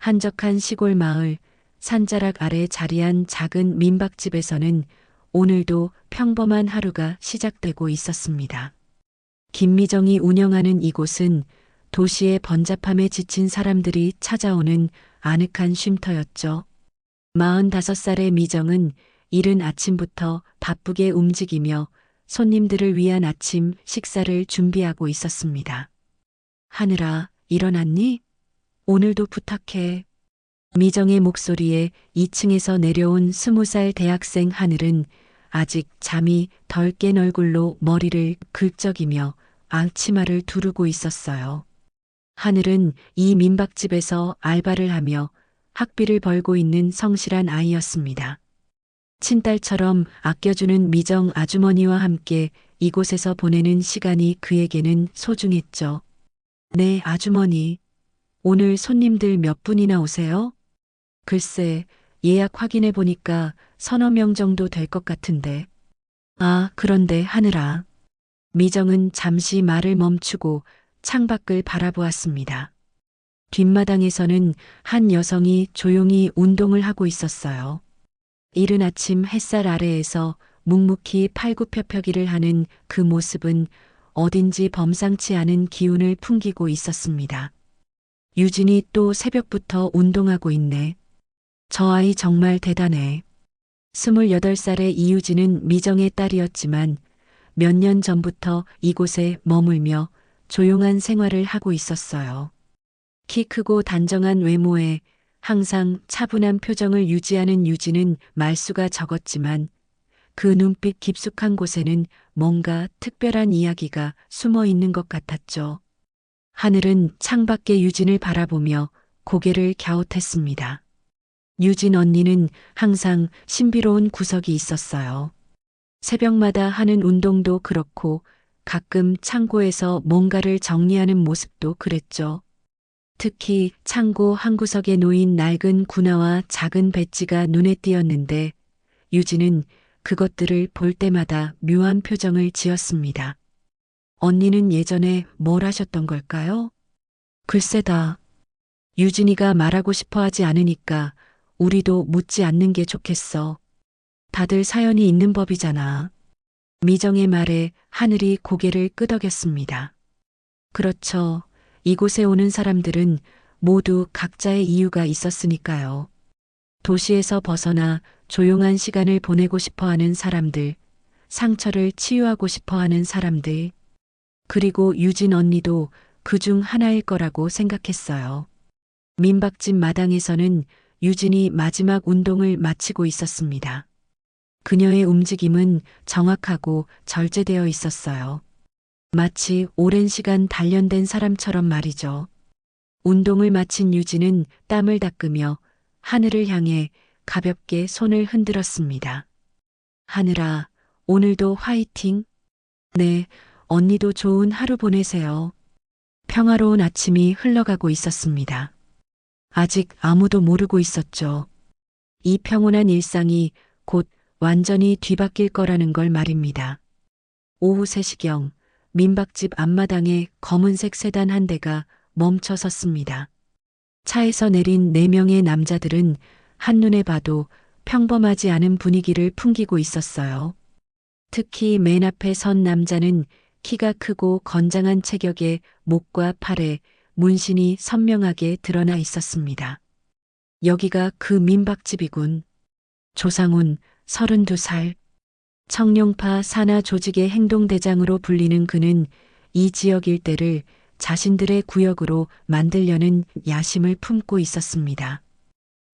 한적한 시골 마을, 산자락 아래 자리한 작은 민박집에서는 오늘도 평범한 하루가 시작되고 있었습니다. 김미정이 운영하는 이곳은 도시의 번잡함에 지친 사람들이 찾아오는 아늑한 쉼터였죠. 45살의 미정은 이른 아침부터 바쁘게 움직이며 손님들을 위한 아침 식사를 준비하고 있었습니다. 하늘아, 일어났니? 오늘도 부탁해. 미정의 목소리에 2층에서 내려온 20살 대학생 하늘은 아직 잠이 덜 깬 얼굴로 머리를 긁적이며 앞치마를 두르고 있었어요. 하늘은 이 민박집에서 알바를 하며 학비를 벌고 있는 성실한 아이였습니다. 친딸처럼 아껴주는 미정 아주머니와 함께 이곳에서 보내는 시간이 그에게는 소중했죠. 네, 아주머니. 오늘 손님들 몇 분이나 오세요? 글쎄, 예약 확인해 보니까 서너 명 정도 될 것 같은데. 아, 그런데 하늘아. 미정은 잠시 말을 멈추고 창밖을 바라보았습니다. 뒷마당에서는 한 여성이 조용히 운동을 하고 있었어요. 이른 아침 햇살 아래에서 묵묵히 팔굽혀펴기를 하는 그 모습은 어딘지 범상치 않은 기운을 풍기고 있었습니다. 유진이 또 새벽부터 운동하고 있네. 저 아이 정말 대단해. 28살의 이유진은 미정의 딸이었지만 몇 년 전부터 이곳에 머물며 조용한 생활을 하고 있었어요. 키 크고 단정한 외모에 항상 차분한 표정을 유지하는 유진은 말수가 적었지만 그 눈빛 깊숙한 곳에는 뭔가 특별한 이야기가 숨어 있는 것 같았죠. 하늘은 창밖의 유진을 바라보며 고개를 갸웃했습니다. 유진 언니는 항상 신비로운 구석이 있었어요. 새벽마다 하는 운동도 그렇고 가끔 창고에서 뭔가를 정리하는 모습도 그랬죠. 특히 창고 한 구석에 놓인 낡은 군화와 작은 배지가 눈에 띄었는데 유진은 그것들을 볼 때마다 묘한 표정을 지었습니다. 언니는 예전에 뭘 하셨던 걸까요? 글쎄다. 유진이가 말하고 싶어 하지 않으니까 우리도 묻지 않는 게 좋겠어. 다들 사연이 있는 법이잖아. 미정의 말에 하늘이 고개를 끄덕였습니다. 그렇죠. 이곳에 오는 사람들은 모두 각자의 이유가 있었으니까요. 도시에서 벗어나 조용한 시간을 보내고 싶어 하는 사람들, 상처를 치유하고 싶어 하는 사람들, 그리고 유진 언니도 그중 하나일 거라고 생각했어요. 민박집 마당에서는 유진이 마지막 운동을 마치고 있었습니다. 그녀의 움직임은 정확하고 절제되어 있었어요. 마치 오랜 시간 단련된 사람처럼 말이죠. 운동을 마친 유진은 땀을 닦으며 하늘을 향해 가볍게 손을 흔들었습니다. 하늘아, 오늘도 화이팅! 네, 언니도 좋은 하루 보내세요. 평화로운 아침이 흘러가고 있었습니다. 아직 아무도 모르고 있었죠. 이 평온한 일상이 곧 완전히 뒤바뀔 거라는 걸 말입니다. 오후 3시경 민박집 앞마당에 검은색 세단 한 대가 멈춰 섰습니다. 차에서 내린 4명의 남자들은 한눈에 봐도 평범하지 않은 분위기를 풍기고 있었어요. 특히 맨 앞에 선 남자는 키가 크고 건장한 체격에 목과 팔에 문신이 선명하게 드러나 있었습니다. 여기가 그 민박집이군. 조상훈, 32살. 청룡파 산하 조직의 행동대장으로 불리는 그는 이 지역 일대를 자신들의 구역으로 만들려는 야심을 품고 있었습니다.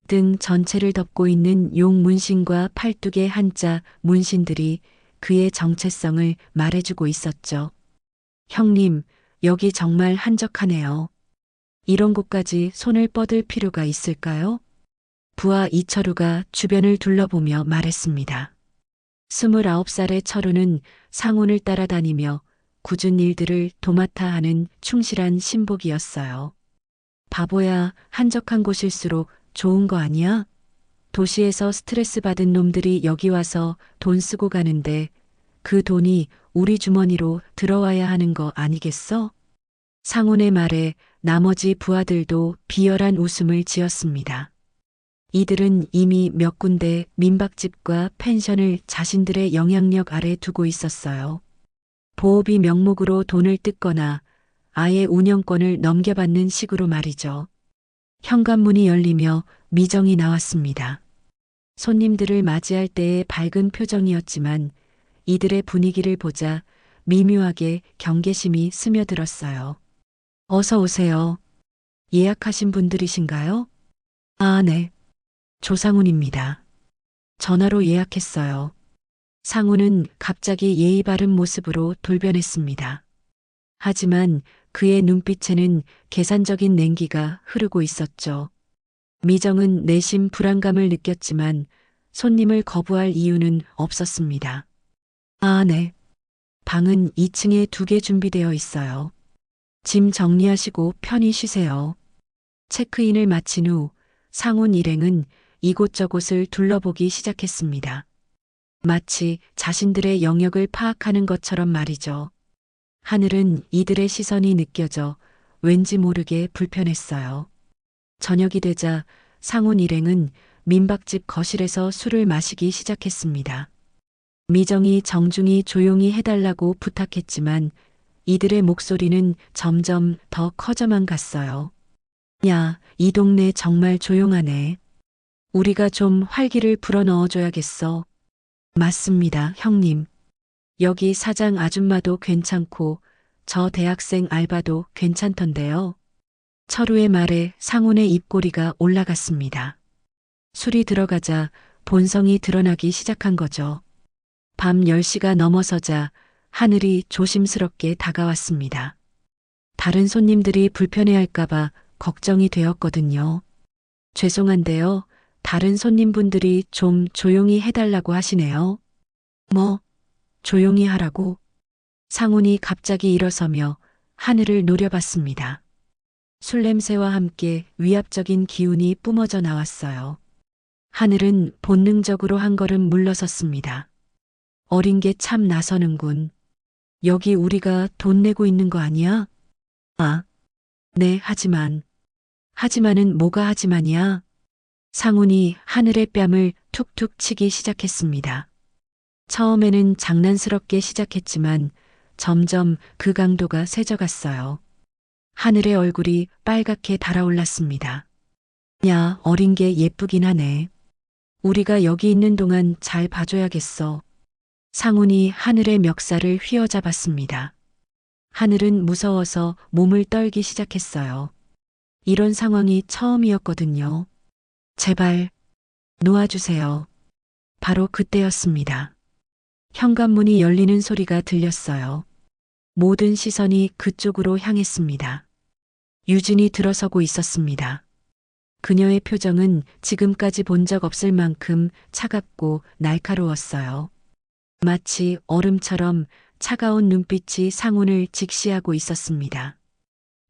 등 전체를 덮고 있는 용 문신과 팔뚝의 한자 문신들이 그의 정체성을 말해주고 있었죠. 형님, 여기 정말 한적하네요. 이런 곳까지 손을 뻗을 필요가 있을까요? 부하 이철우가 주변을 둘러보며 말했습니다. 29살의 철우는 상훈을 따라다니며 굳은 일들을 도맡아 하는 충실한 신복이었어요. 바보야, 한적한 곳일수록 좋은 거 아니야? 도시에서 스트레스 받은 놈들이 여기 와서 돈 쓰고 가는데 그 돈이 우리 주머니로 들어와야 하는 거 아니겠어? 상훈의 말에 나머지 부하들도 비열한 웃음을 지었습니다. 이들은 이미 몇 군데 민박집과 펜션을 자신들의 영향력 아래 두고 있었어요. 보호비 명목으로 돈을 뜯거나 아예 운영권을 넘겨받는 식으로 말이죠. 현관문이 열리며 미정이 나왔습니다. 손님들을 맞이할 때의 밝은 표정이었지만 이들의 분위기를 보자 미묘하게 경계심이 스며들었어요. 어서 오세요. 예약하신 분들이신가요? 아, 네. 조상훈입니다. 전화로 예약했어요. 상훈은 갑자기 예의 바른 모습으로 돌변했습니다. 하지만 그의 눈빛에는 계산적인 냉기가 흐르고 있었죠. 미정은 내심 불안감을 느꼈지만 손님을 거부할 이유는 없었습니다. 아, 네. 방은 2층에 2개 준비되어 있어요. 짐 정리하시고 편히 쉬세요. 체크인을 마친 후 상훈 일행은 이곳저곳을 둘러보기 시작했습니다. 마치 자신들의 영역을 파악하는 것처럼 말이죠. 하늘은 이들의 시선이 느껴져 왠지 모르게 불편했어요. 저녁이 되자 상훈 일행은 민박집 거실에서 술을 마시기 시작했습니다. 미정이 정중히 조용히 해달라고 부탁했지만 이들의 목소리는 점점 더 커져만 갔어요. 야, 이 동네 정말 조용하네. 우리가 좀 활기를 불어넣어줘야겠어. 맞습니다, 형님. 여기 사장 아줌마도 괜찮고 저 대학생 알바도 괜찮던데요. 철우의 말에 상훈의 입꼬리가 올라갔습니다. 술이 들어가자 본성이 드러나기 시작한 거죠. 밤 10시가 넘어서자 하늘이 조심스럽게 다가왔습니다. 다른 손님들이 불편해할까봐 걱정이 되었거든요. 죄송한데요. 다른 손님분들이 좀 조용히 해달라고 하시네요. 뭐, 조용히 하라고? 상훈이 갑자기 일어서며 하늘을 노려봤습니다. 술 냄새와 함께 위압적인 기운이 뿜어져 나왔어요. 하늘은 본능적으로 한 걸음 물러섰습니다. 어린 게 참 나서는군. 여기 우리가 돈 내고 있는 거 아니야? 아, 네, 하지만은 뭐가 하지만이야? 상훈이 하늘의 뺨을 툭툭 치기 시작했습니다. 처음에는 장난스럽게 시작했지만 점점 그 강도가 세져갔어요. 하늘의 얼굴이 빨갛게 달아올랐습니다. 야, 어린 게 예쁘긴 하네. 우리가 여기 있는 동안 잘 봐줘야겠어. 상훈이 하늘의 멱살을 휘어잡았습니다. 하늘은 무서워서 몸을 떨기 시작했어요. 이런 상황이 처음이었거든요. 제발 놓아주세요. 바로 그때였습니다. 현관문이 열리는 소리가 들렸어요. 모든 시선이 그쪽으로 향했습니다. 유진이 들어서고 있었습니다. 그녀의 표정은 지금까지 본 적 없을 만큼 차갑고 날카로웠어요. 마치 얼음처럼 차가운 눈빛이 상훈을 직시하고 있었습니다.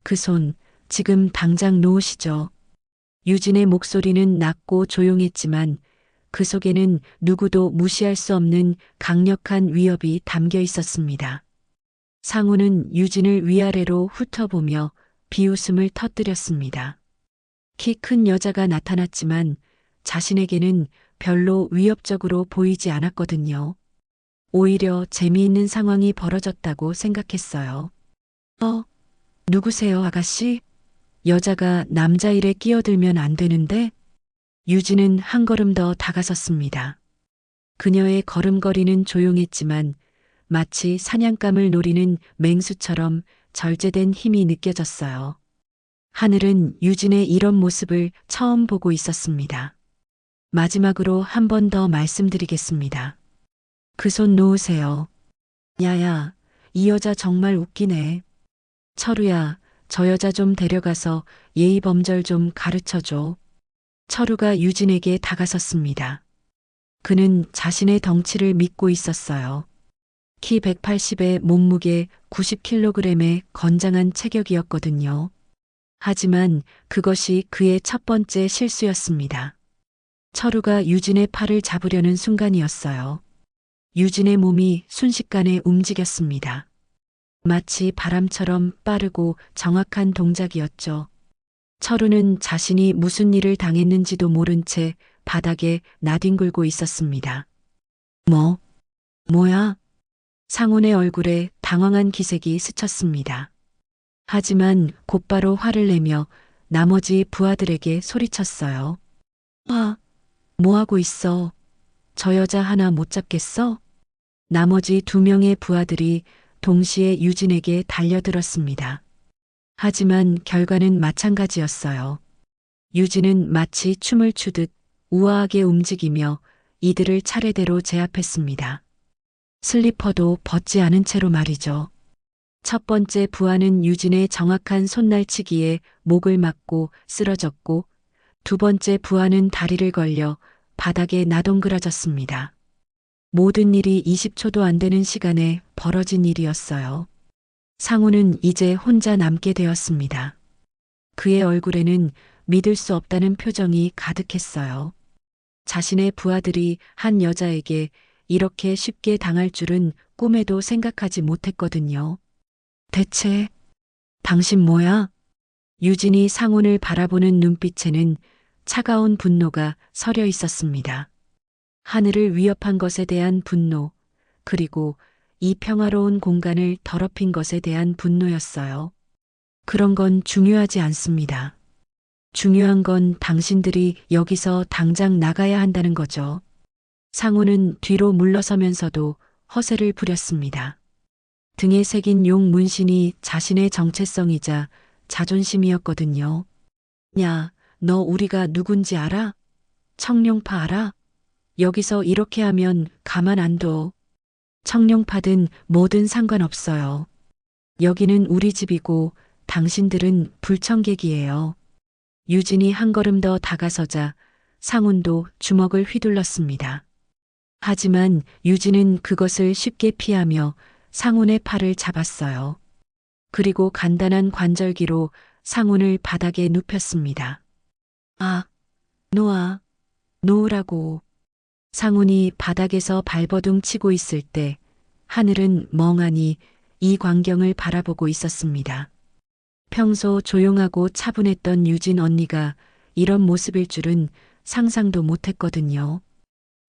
그 손, 지금 당장 놓으시죠. 유진의 목소리는 낮고 조용했지만 그 속에는 누구도 무시할 수 없는 강력한 위협이 담겨 있었습니다. 상훈은 유진을 위아래로 훑어보며 비웃음을 터뜨렸습니다. 키 큰 여자가 나타났지만 자신에게는 별로 위협적으로 보이지 않았거든요. 오히려 재미있는 상황이 벌어졌다고 생각했어요. 누구세요, 아가씨? 여자가 남자 일에 끼어들면 안 되는데? 유진은 한 걸음 더 다가섰습니다. 그녀의 걸음걸이는 조용했지만 마치 사냥감을 노리는 맹수처럼 절제된 힘이 느껴졌어요. 하늘은 유진의 이런 모습을 처음 보고 있었습니다. 마지막으로 한 번 더 말씀드리겠습니다. 그 손 놓으세요. 야야, 이 여자 정말 웃기네. 철우야, 저 여자 좀 데려가서 예의 범절 좀 가르쳐줘. 철우가 유진에게 다가섰습니다. 그는 자신의 덩치를 믿고 있었어요. 키 180에 몸무게 90kg의 건장한 체격이었거든요. 하지만 그것이 그의 첫 번째 실수였습니다. 철우가 유진의 팔을 잡으려는 순간이었어요. 유진의 몸이 순식간에 움직였습니다. 마치 바람처럼 빠르고 정확한 동작이었죠. 철우는 자신이 무슨 일을 당했는지도 모른 채 바닥에 나뒹굴고 있었습니다. 뭐야? 상훈의 얼굴에 당황한 기색이 스쳤습니다. 하지만 곧바로 화를 내며 나머지 부하들에게 소리쳤어요. 뭐 하고 있어? 저 여자 하나 못 잡겠어? 나머지 2명의 부하들이 동시에 유진에게 달려들었습니다. 하지만 결과는 마찬가지였어요. 유진은 마치 춤을 추듯 우아하게 움직이며 이들을 차례대로 제압했습니다. 슬리퍼도 벗지 않은 채로 말이죠. 첫 번째 부하는 유진의 정확한 손날치기에 목을 맞고 쓰러졌고, 두 번째 부하는 다리를 걸려 바닥에 나동그라졌습니다. 모든 일이 20초도 안 되는 시간에 벌어진 일이었어요. 상우는 이제 혼자 남게 되었습니다. 그의 얼굴에는 믿을 수 없다는 표정이 가득했어요. 자신의 부하들이 한 여자에게 이렇게 쉽게 당할 줄은 꿈에도 생각하지 못했거든요. 대체 당신 뭐야? 유진이 상훈을 바라보는 눈빛에는 차가운 분노가 서려 있었습니다. 하늘을 위협한 것에 대한 분노, 그리고 이 평화로운 공간을 더럽힌 것에 대한 분노였어요. 그런 건 중요하지 않습니다. 중요한 건 당신들이 여기서 당장 나가야 한다는 거죠. 상우는 뒤로 물러서면서도 허세를 부렸습니다. 등에 새긴 용 문신이 자신의 정체성이자 자존심이었거든요. 야, 너 우리가 누군지 알아? 청룡파 알아? 여기서 이렇게 하면 가만 안 둬. 청룡파든 뭐든 상관없어요. 여기는 우리 집이고 당신들은 불청객이에요. 유진이 한 걸음 더 다가서자 상훈도 주먹을 휘둘렀습니다. 하지만 유진은 그것을 쉽게 피하며 상훈의 팔을 잡았어요. 그리고 간단한 관절기로 상훈을 바닥에 눕혔습니다. 놓으라고. 상훈이 바닥에서 발버둥 치고 있을 때 하늘은 멍하니 이 광경을 바라보고 있었습니다. 평소 조용하고 차분했던 유진 언니가 이런 모습일 줄은 상상도 못했거든요.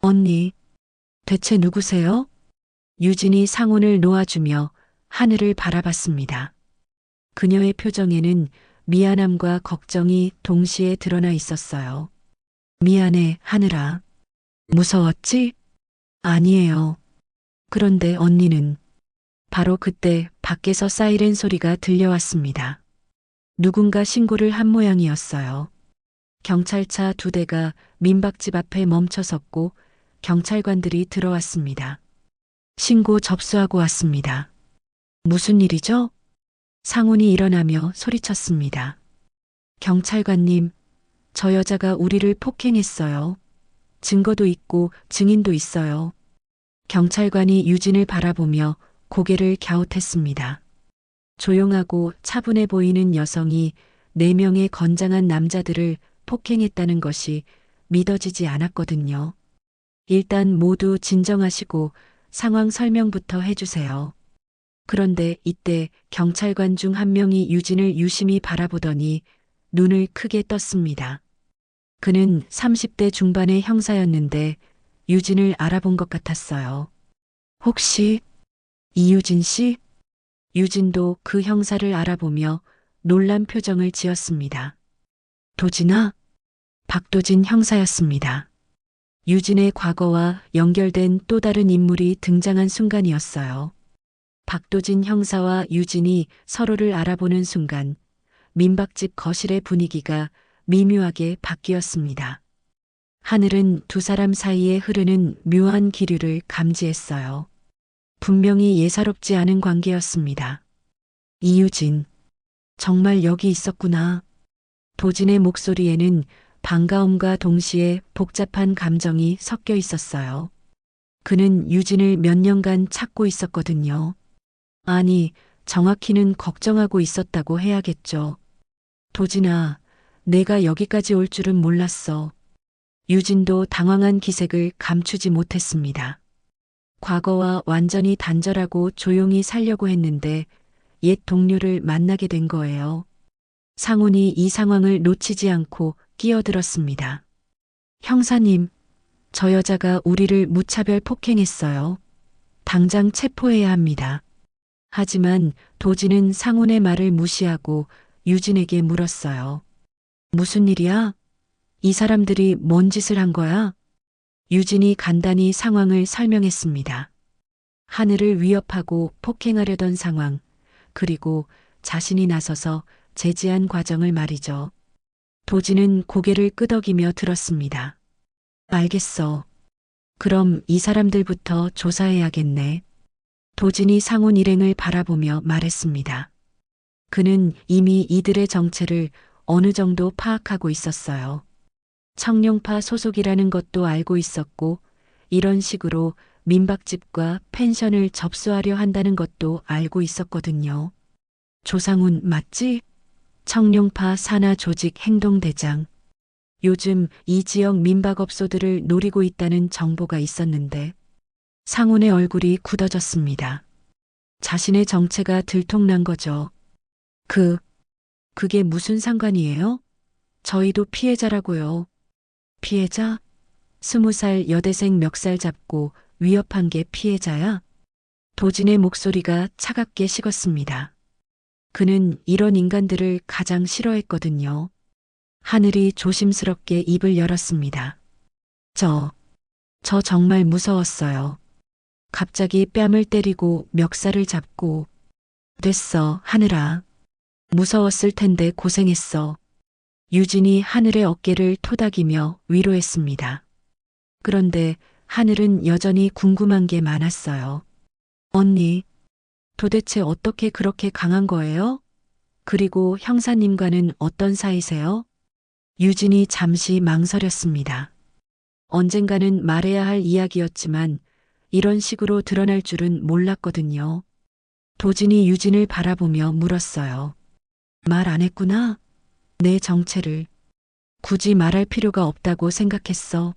언니, 대체 누구세요? 유진이 상훈을 놓아주며 하늘을 바라봤습니다. 그녀의 표정에는 미안함과 걱정이 동시에 드러나 있었어요. 미안해, 하늘아. 무서웠지? 아니에요. 그런데 언니는 바로 그때 밖에서 사이렌 소리가 들려왔습니다. 누군가 신고를 한 모양이었어요. 경찰차 2대가 민박집 앞에 멈춰섰고 경찰관들이 들어왔습니다. 신고 접수하고 왔습니다. 무슨 일이죠? 상훈이 일어나며 소리쳤습니다. 경찰관님, 저 여자가 우리를 폭행했어요. 증거도 있고 증인도 있어요. 경찰관이 유진을 바라보며 고개를 갸웃했습니다. 조용하고 차분해 보이는 여성이 4명의 건장한 남자들을 폭행했다는 것이 믿어지지 않았거든요. 일단 모두 진정하시고 상황 설명부터 해주세요. 그런데 이때 경찰관 중 한 명이 유진을 유심히 바라보더니 눈을 크게 떴습니다. 그는 30대 중반의 형사였는데 유진을 알아본 것 같았어요. 혹시 이유진 씨? 유진도 그 형사를 알아보며 놀란 표정을 지었습니다. 도진아? 박도진 형사였습니다. 유진의 과거와 연결된 또 다른 인물이 등장한 순간이었어요. 박도진 형사와 유진이 서로를 알아보는 순간 민박집 거실의 분위기가 미묘하게 바뀌었습니다. 하늘은 2 사람 사이에 흐르는 묘한 기류를 감지했어요. 분명히 예사롭지 않은 관계였습니다. 이유진, 정말 여기 있었구나. 도진의 목소리에는 반가움과 동시에 복잡한 감정이 섞여 있었어요. 그는 유진을 몇 년간 찾고 있었거든요. 아니, 정확히는 걱정하고 있었다고 해야겠죠. 도진아, 내가 여기까지 올 줄은 몰랐어. 유진도 당황한 기색을 감추지 못했습니다. 과거와 완전히 단절하고 조용히 살려고 했는데 옛 동료를 만나게 된 거예요. 상훈이 이 상황을 놓치지 않고 끼어들었습니다. 형사님, 저 여자가 우리를 무차별 폭행했어요. 당장 체포해야 합니다. 하지만 도진은 상훈의 말을 무시하고 유진에게 물었어요. 무슨 일이야? 이 사람들이 뭔 짓을 한 거야? 유진이 간단히 상황을 설명했습니다. 하늘을 위협하고 폭행하려던 상황, 그리고 자신이 나서서 제지한 과정을 말이죠. 도진은 고개를 끄덕이며 들었습니다. 알겠어. 그럼 이 사람들부터 조사해야겠네. 도진이 상훈 일행을 바라보며 말했습니다. 그는 이미 이들의 정체를 어느 정도 파악하고 있었어요. 청룡파 소속이라는 것도 알고 있었고, 이런 식으로 민박집과 펜션을 접수하려 한다는 것도 알고 있었거든요. 조상훈 맞지? 청룡파 산하 조직 행동대장. 요즘 이 지역 민박업소들을 노리고 있다는 정보가 있었는데 상훈의 얼굴이 굳어졌습니다. 자신의 정체가 들통난 거죠. 그게 무슨 상관이에요? 저희도 피해자라고요. 피해자? 20살 여대생 멱살 잡고 위협한 게 피해자야? 도진의 목소리가 차갑게 식었습니다. 그는 이런 인간들을 가장 싫어했거든요. 하늘이 조심스럽게 입을 열었습니다. 저 정말 무서웠어요. 갑자기 뺨을 때리고 멱살을 잡고. 됐어, 하늘아. 무서웠을 텐데 고생했어. 유진이 하늘의 어깨를 토닥이며 위로했습니다. 그런데 하늘은 여전히 궁금한 게 많았어요. 언니, 도대체 어떻게 그렇게 강한 거예요? 그리고 형사님과는 어떤 사이세요? 유진이 잠시 망설였습니다. 언젠가는 말해야 할 이야기였지만 이런 식으로 드러날 줄은 몰랐거든요. 도진이 유진을 바라보며 물었어요. 말 안 했구나? 내 정체를. 굳이 말할 필요가 없다고 생각했어.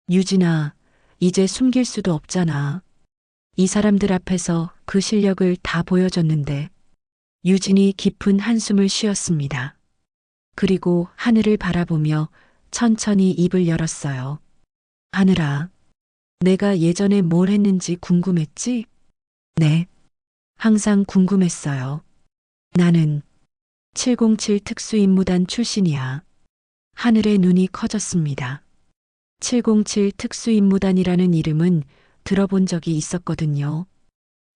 유진아, 이제 숨길 수도 없잖아. 이 사람들 앞에서 그 실력을 다 보여줬는데. 유진이 깊은 한숨을 쉬었습니다. 그리고 하늘을 바라보며 천천히 입을 열었어요. 하늘아, 내가 예전에 뭘 했는지 궁금했지? 네, 항상 궁금했어요. 나는 707 특수임무단 출신이야. 하늘의 눈이 커졌습니다. 707 특수임무단이라는 이름은 들어본 적이 있었거든요.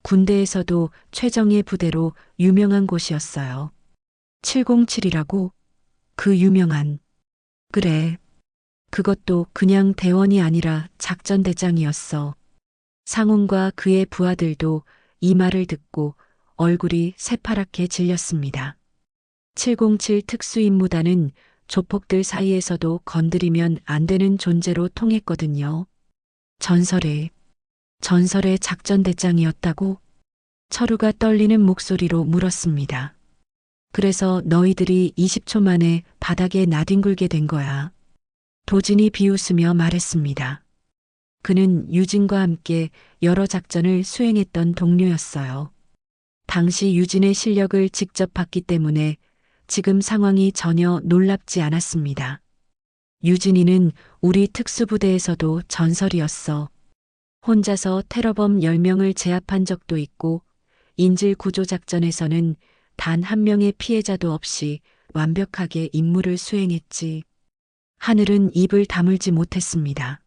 군대에서도 최정예 부대로 유명한 곳이었어요. 707이라고? 그 유명한. 그래. 그것도 그냥 대원이 아니라 작전대장이었어. 상훈과 그의 부하들도 이 말을 듣고 얼굴이 새파랗게 질렸습니다. 707 특수임무단은 조폭들 사이에서도 건드리면 안 되는 존재로 통했거든요. 전설의 작전대장이었다고? 철우가 떨리는 목소리로 물었습니다. 그래서 너희들이 20초 만에 바닥에 나뒹굴게 된 거야. 도진이 비웃으며 말했습니다. 그는 유진과 함께 여러 작전을 수행했던 동료였어요. 당시 유진의 실력을 직접 봤기 때문에 지금 상황이 전혀 놀랍지 않았습니다. 유진이는 우리 특수부대에서도 전설이었어. 혼자서 테러범 10명을 제압한 적도 있고 인질 구조 작전에서는 단 한 명의 피해자도 없이 완벽하게 임무를 수행했지. 하늘은 입을 다물지 못했습니다.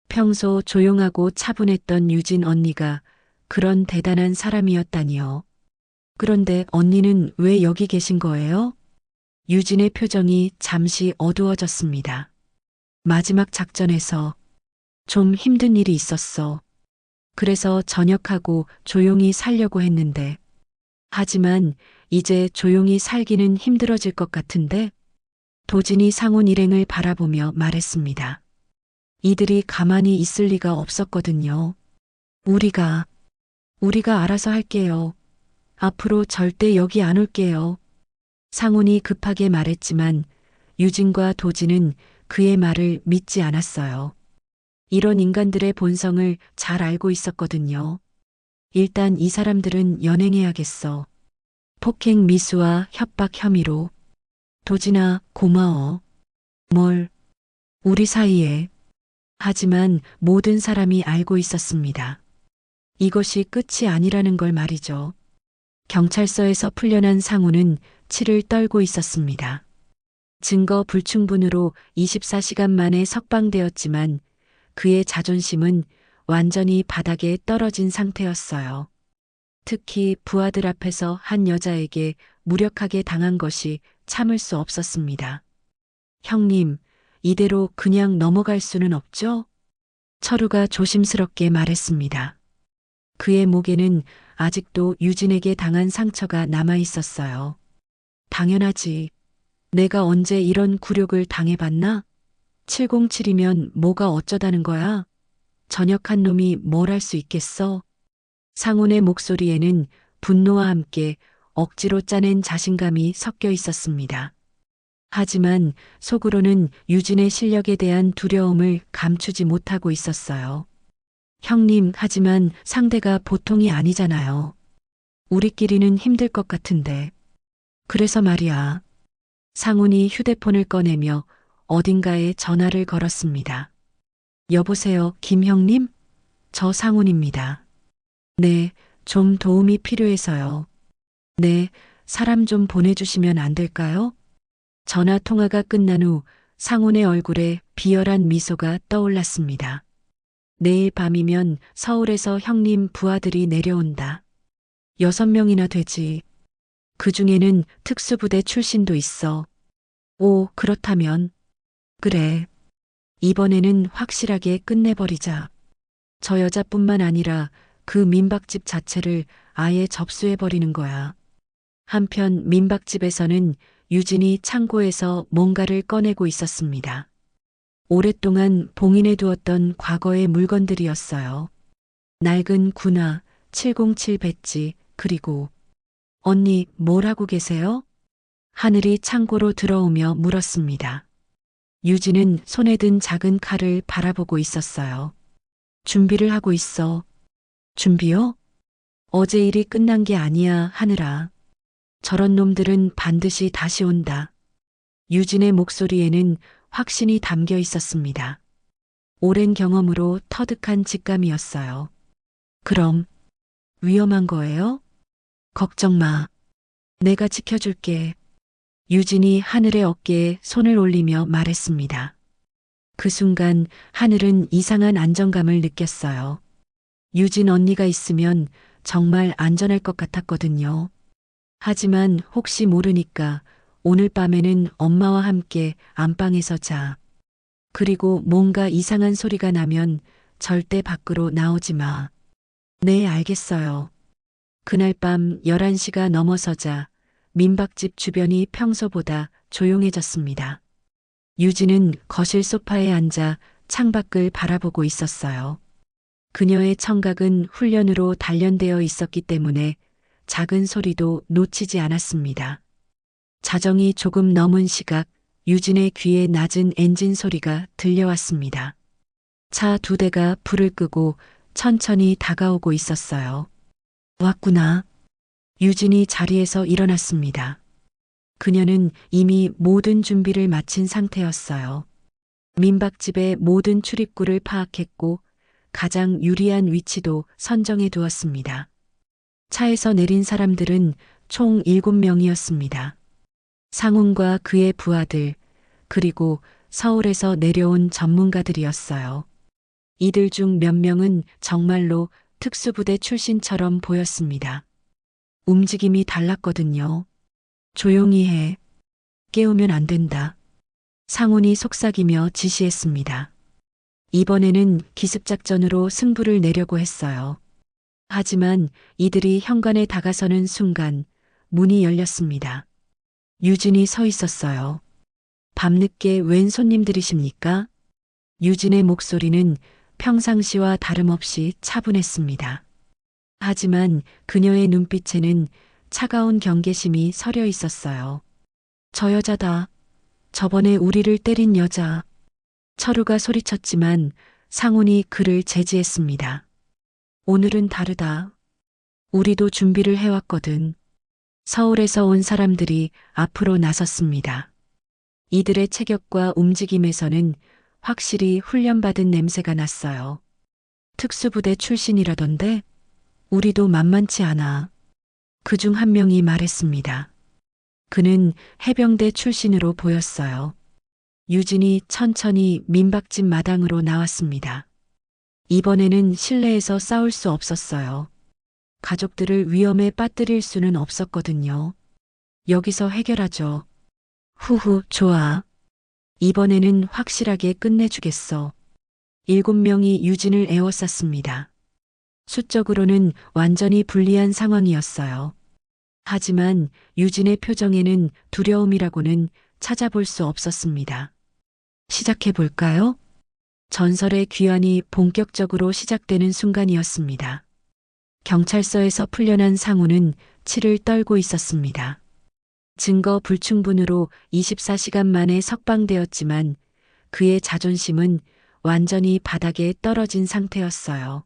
평소 조용하고 차분했던 유진 언니가 그런 대단한 사람이었다니요. 그런데 언니는 왜 여기 계신 거예요? 유진의 표정이 잠시 어두워졌습니다. 마지막 작전에서 좀 힘든 일이 있었어. 그래서 전역하고 조용히 살려고 했는데. 하지만 이제 조용히 살기는 힘들어질 것 같은데? 도진이 상훈 일행을 바라보며 말했습니다. 이들이 가만히 있을 리가 없었거든요. 우리가 알아서 할게요. 앞으로 절대 여기 안 올게요. 상훈이 급하게 말했지만 유진과 도진은 그의 말을 믿지 않았어요. 이런 인간들의 본성을 잘 알고 있었거든요. 일단 이 사람들은 연행해야겠어. 폭행 미수와 협박 혐의로. 도진아, 고마워. 뭘, 우리 사이에. 하지만 모든 사람이 알고 있었습니다. 이것이 끝이 아니라는 걸 말이죠. 경찰서에서 풀려난 상우는 치를 떨고 있었습니다. 증거 불충분으로 24시간 만에 석방되었지만 그의 자존심은 완전히 바닥에 떨어진 상태였어요. 특히 부하들 앞에서 한 여자에게 무력하게 당한 것이 참을 수 없었습니다. 형님, 이대로 그냥 넘어갈 수는 없죠? 철우가 조심스럽게 말했습니다. 그의 목에는 아직도 유진에게 당한 상처가 남아 있었어요. 당연하지. 내가 언제 이런 굴욕을 당해봤나? 707이면 뭐가 어쩌다는 거야? 전역한 놈이 뭘 할 수 있겠어? 상훈의 목소리에는 분노와 함께 억지로 짜낸 자신감이 섞여 있었습니다. 하지만 속으로는 유진의 실력에 대한 두려움을 감추지 못하고 있었어요. 형님, 하지만 상대가 보통이 아니잖아요. 우리끼리는 힘들 것 같은데. 그래서 말이야. 상훈이 휴대폰을 꺼내며 어딘가에 전화를 걸었습니다. 여보세요, 김 형님? 저 상훈입니다. 네, 좀 도움이 필요해서요. 네, 사람 좀 보내주시면 안 될까요? 전화 통화가 끝난 후 상훈의 얼굴에 비열한 미소가 떠올랐습니다. 내일 밤이면 서울에서 형님 부하들이 내려온다. 6명이나 되지. 그 중에는 특수부대 출신도 있어. 오, 그렇다면. 그래. 이번에는 확실하게 끝내버리자. 저 여자뿐만 아니라 그 민박집 자체를 아예 접수해버리는 거야. 한편 민박집에서는 유진이 창고에서 뭔가를 꺼내고 있었습니다. 오랫동안 봉인해 두었던 과거의 물건들이었어요. 낡은 군화, 707 배지, 그리고 언니, 뭘 하고 계세요? 하늘이 창고로 들어오며 물었습니다. 유진은 손에 든 작은 칼을 바라보고 있었어요. 준비를 하고 있어. 준비요? 어제 일이 끝난 게 아니야, 하늘아. 저런 놈들은 반드시 다시 온다. 유진의 목소리에는 확신이 담겨 있었습니다. 오랜 경험으로 터득한 직감이었어요. 그럼 위험한 거예요? 걱정 마. 내가 지켜줄게. 유진이 하늘의 어깨에 손을 올리며 말했습니다. 그 순간 하늘은 이상한 안정감을 느꼈어요. 유진 언니가 있으면 정말 안전할 것 같았거든요. 하지만 혹시 모르니까 오늘 밤에는 엄마와 함께 안방에서 자. 그리고 뭔가 이상한 소리가 나면 절대 밖으로 나오지 마. 네, 알겠어요. 그날 밤 11시가 넘어서자 민박집 주변이 평소보다 조용해졌습니다. 유진은 거실 소파에 앉아 창밖을 바라보고 있었어요. 그녀의 청각은 훈련으로 단련되어 있었기 때문에 작은 소리도 놓치지 않았습니다. 자정이 조금 넘은 시각 유진의 귀에 낮은 엔진 소리가 들려왔습니다. 차 2대가 불을 끄고 천천히 다가오고 있었어요. 왔구나. 유진이 자리에서 일어났습니다. 그녀는 이미 모든 준비를 마친 상태였어요. 민박집의 모든 출입구를 파악했고 가장 유리한 위치도 선정해 두었습니다. 차에서 내린 사람들은 총 7명이었습니다. 상훈과 그의 부하들, 그리고 서울에서 내려온 전문가들이었어요. 이들 중 몇 명은 정말로 특수부대 출신처럼 보였습니다. 움직임이 달랐거든요. 조용히 해. 깨우면 안 된다. 상훈이 속삭이며 지시했습니다. 이번에는 기습작전으로 승부를 내려고 했어요. 하지만 이들이 현관에 다가서는 순간 문이 열렸습니다. 유진이 서 있었어요. 밤늦게 웬 손님들이십니까? 유진의 목소리는 평상시와 다름없이 차분했습니다. 하지만 그녀의 눈빛에는 차가운 경계심이 서려 있었어요. 저 여자다. 저번에 우리를 때린 여자. 철우가 소리쳤지만 상훈이 그를 제지했습니다. 오늘은 다르다. 우리도 준비를 해왔거든. 서울에서 온 사람들이 앞으로 나섰습니다. 이들의 체격과 움직임에서는 확실히 훈련받은 냄새가 났어요. 특수부대 출신이라던데 우리도 만만치 않아. 그중 한 명이 말했습니다. 그는 해병대 출신으로 보였어요. 유진이 천천히 민박집 마당으로 나왔습니다. 이번에는 실내에서 싸울 수 없었어요. 가족들을 위험에 빠뜨릴 수는 없었거든요. 여기서 해결하죠. 후후, 좋아. 이번에는 확실하게 끝내주겠어. 7명이 유진을 에워쌌습니다. 수적으로는 완전히 불리한 상황이었어요. 하지만 유진의 표정에는 두려움이라고는 찾아볼 수 없었습니다. 시작해 볼까요? 전설의 귀환이 본격적으로 시작되는 순간이었습니다. 경찰서에서 풀려난 상우는 치를 떨고 있었습니다. 증거 불충분으로 24시간 만에 석방되었지만 그의 자존심은 완전히 바닥에 떨어진 상태였어요.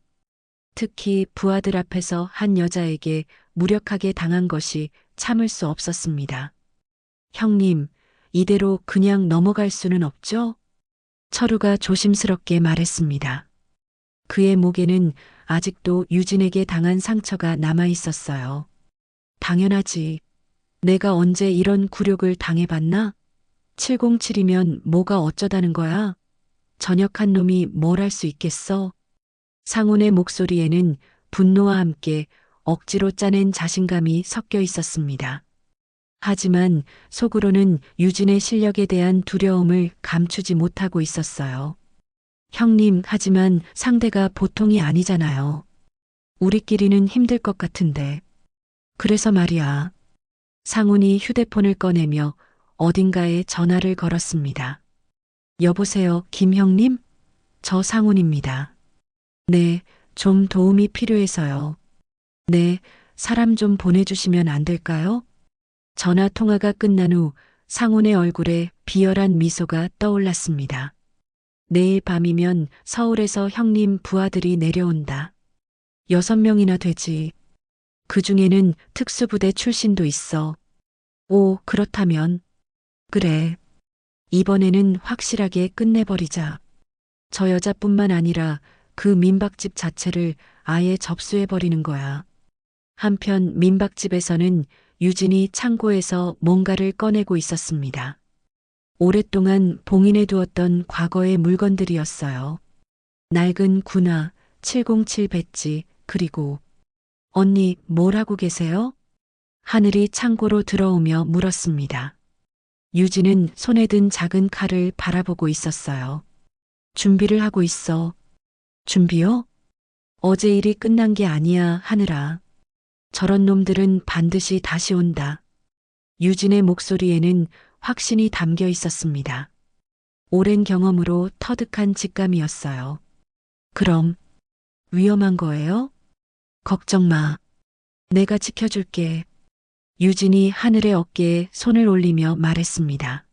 특히 부하들 앞에서 한 여자에게 무력하게 당한 것이 참을 수 없었습니다. 형님, 이대로 그냥 넘어갈 수는 없죠? 철우가 조심스럽게 말했습니다. 그의 목에는 아직도 유진에게 당한 상처가 남아 있었어요. 당연하지. 내가 언제 이런 굴욕을 당해봤나? 707이면 뭐가 어쩌다는 거야? 전역한 놈이 뭘 할 수 있겠어? 상훈의 목소리에는 분노와 함께 억지로 짜낸 자신감이 섞여 있었습니다. 하지만 속으로는 유진의 실력에 대한 두려움을 감추지 못하고 있었어요. 형님, 하지만 상대가 보통이 아니잖아요. 우리끼리는 힘들 것 같은데. 그래서 말이야. 상훈이 휴대폰을 꺼내며 어딘가에 전화를 걸었습니다. 여보세요, 김 형님? 저 상훈입니다. 네, 좀 도움이 필요해서요. 네, 사람 좀 보내주시면 안 될까요? 전화 통화가 끝난 후 상훈의 얼굴에 비열한 미소가 떠올랐습니다. 내일 밤이면 서울에서 형님 부하들이 내려온다. 6명이나 되지. 그 중에는 특수부대 출신도 있어. 오, 그렇다면. 그래. 이번에는 확실하게 끝내버리자. 저 여자뿐만 아니라 그 민박집 자체를 아예 접수해버리는 거야. 한편 민박집에서는 유진이 창고에서 뭔가를 꺼내고 있었습니다. 오랫동안 봉인해 두었던 과거의 물건들이었어요. 낡은 군화, 707 배지, 그리고 언니, 뭘 하고 계세요? 하늘이 창고로 들어오며 물었습니다. 유진은 손에 든 작은 칼을 바라보고 있었어요. 준비를 하고 있어. 준비요? 어제 일이 끝난 게 아니야, 하늘아. 저런 놈들은 반드시 다시 온다. 유진의 목소리에는 확신이 담겨 있었습니다. 오랜 경험으로 터득한 직감이었어요. 그럼 위험한 거예요? 걱정 마. 내가 지켜줄게. 유진이 하늘의 어깨에 손을 올리며 말했습니다.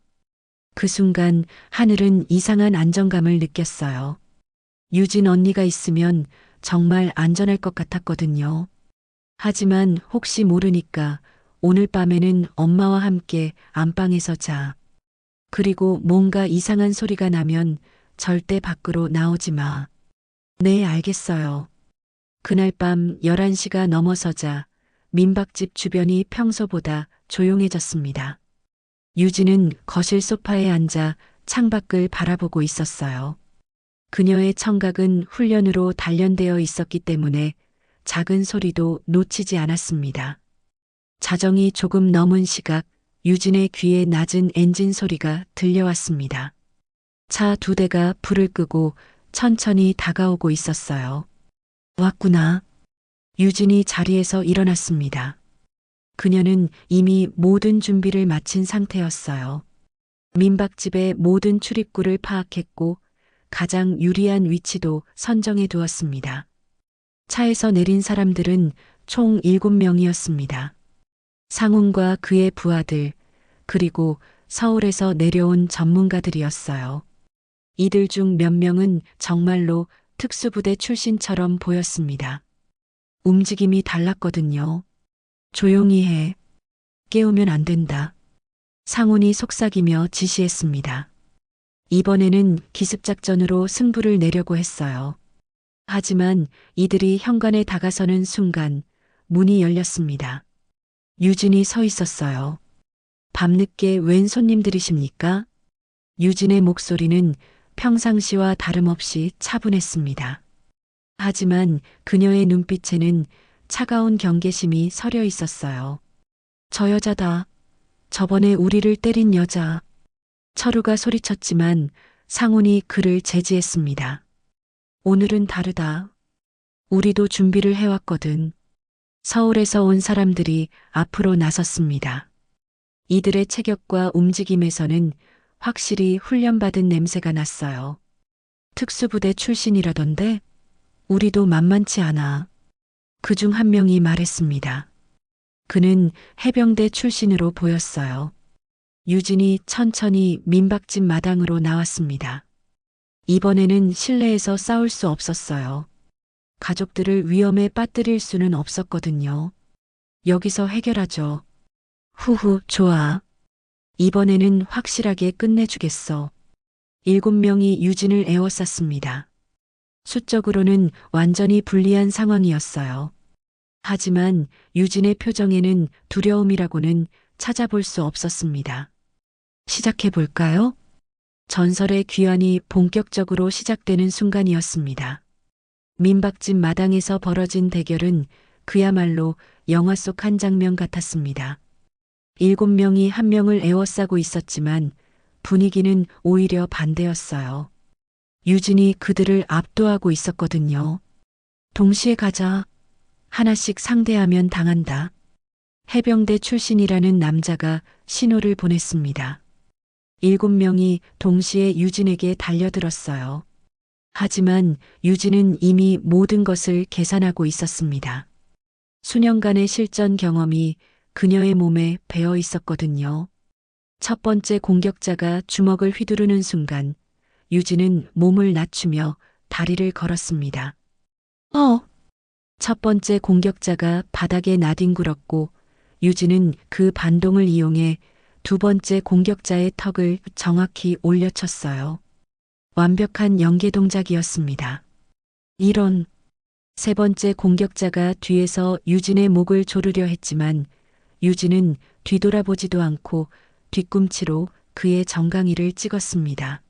그 순간 하늘은 이상한 안정감을 느꼈어요. 유진 언니가 있으면 정말 안전할 것 같았거든요. 하지만 혹시 모르니까 오늘 밤에는 엄마와 함께 안방에서 자. 그리고 뭔가 이상한 소리가 나면 절대 밖으로 나오지 마. 네, 알겠어요. 그날 밤 11시가 넘어서자 민박집 주변이 평소보다 조용해졌습니다. 유진은 거실 소파에 앉아 창밖을 바라보고 있었어요. 그녀의 청각은 훈련으로 단련되어 있었기 때문에 작은 소리도 놓치지 않았습니다. 자정이 조금 넘은 시각 유진의 귀에 낮은 엔진 소리가 들려왔습니다. 차 2대가 불을 끄고 천천히 다가오고 있었어요. 왔구나. 유진이 자리에서 일어났습니다. 그녀는 이미 모든 준비를 마친 상태였어요. 민박집의 모든 출입구를 파악했고 가장 유리한 위치도 선정해 두었습니다. 차에서 내린 사람들은 총 7명이었습니다. 상훈과 그의 부하들, 그리고 서울에서 내려온 전문가들이었어요. 이들 중 몇 명은 정말로 특수부대 출신처럼 보였습니다. 움직임이 달랐거든요. 조용히 해. 깨우면 안 된다. 상훈이 속삭이며 지시했습니다. 이번에는 기습작전으로 승부를 내려고 했어요. 하지만 이들이 현관에 다가서는 순간 문이 열렸습니다. 유진이 서 있었어요. 밤늦게 웬 손님들이십니까? 유진의 목소리는 평상시와 다름없이 차분했습니다. 하지만 그녀의 눈빛에는 차가운 경계심이 서려 있었어요. 저 여자다. 저번에 우리를 때린 여자. 철우가 소리쳤지만 상훈이 그를 제지했습니다. 오늘은 다르다. 우리도 준비를 해왔거든. 서울에서 온 사람들이 앞으로 나섰습니다. 이들의 체격과 움직임에서는 확실히 훈련받은 냄새가 났어요. 특수부대 출신이라던데 우리도 만만치 않아. 그중 한 명이 말했습니다. 그는 해병대 출신으로 보였어요. 유진이 천천히 민박집 마당으로 나왔습니다. 이번에는 실내에서 싸울 수 없었어요. 가족들을 위험에 빠뜨릴 수는 없었거든요. 여기서 해결하죠. 후후, 좋아. 이번에는 확실하게 끝내주겠어. 7명이 유진을 에워쌌습니다. 수적으로는 완전히 불리한 상황이었어요. 하지만 유진의 표정에는 두려움이라고는 찾아볼 수 없었습니다. 시작해볼까요? 전설의 귀환이 본격적으로 시작되는 순간이었습니다. 민박집 마당에서 벌어진 대결은 그야말로 영화 속 한 장면 같았습니다. 7명이 한 명을 에워싸고 있었지만 분위기는 오히려 반대였어요. 유진이 그들을 압도하고 있었거든요. 동시에 가자. 하나씩 상대하면 당한다. 해병대 출신이라는 남자가 신호를 보냈습니다. 7명이 동시에 유진에게 달려들었어요. 하지만 유진은 이미 모든 것을 계산하고 있었습니다. 수년간의 실전 경험이 그녀의 몸에 배어 있었거든요. 첫 번째 공격자가 주먹을 휘두르는 순간 유진은 몸을 낮추며 다리를 걸었습니다. 첫 번째 공격자가 바닥에 나뒹굴었고 유진은 그 반동을 이용해 두 번째 공격자의 턱을 정확히 올려쳤어요. 완벽한 연계 동작이었습니다. 이런 세 번째 공격자가 뒤에서 유진의 목을 조르려 했지만 유진은 뒤돌아보지도 않고 뒤꿈치로 그의 정강이를 찍었습니다.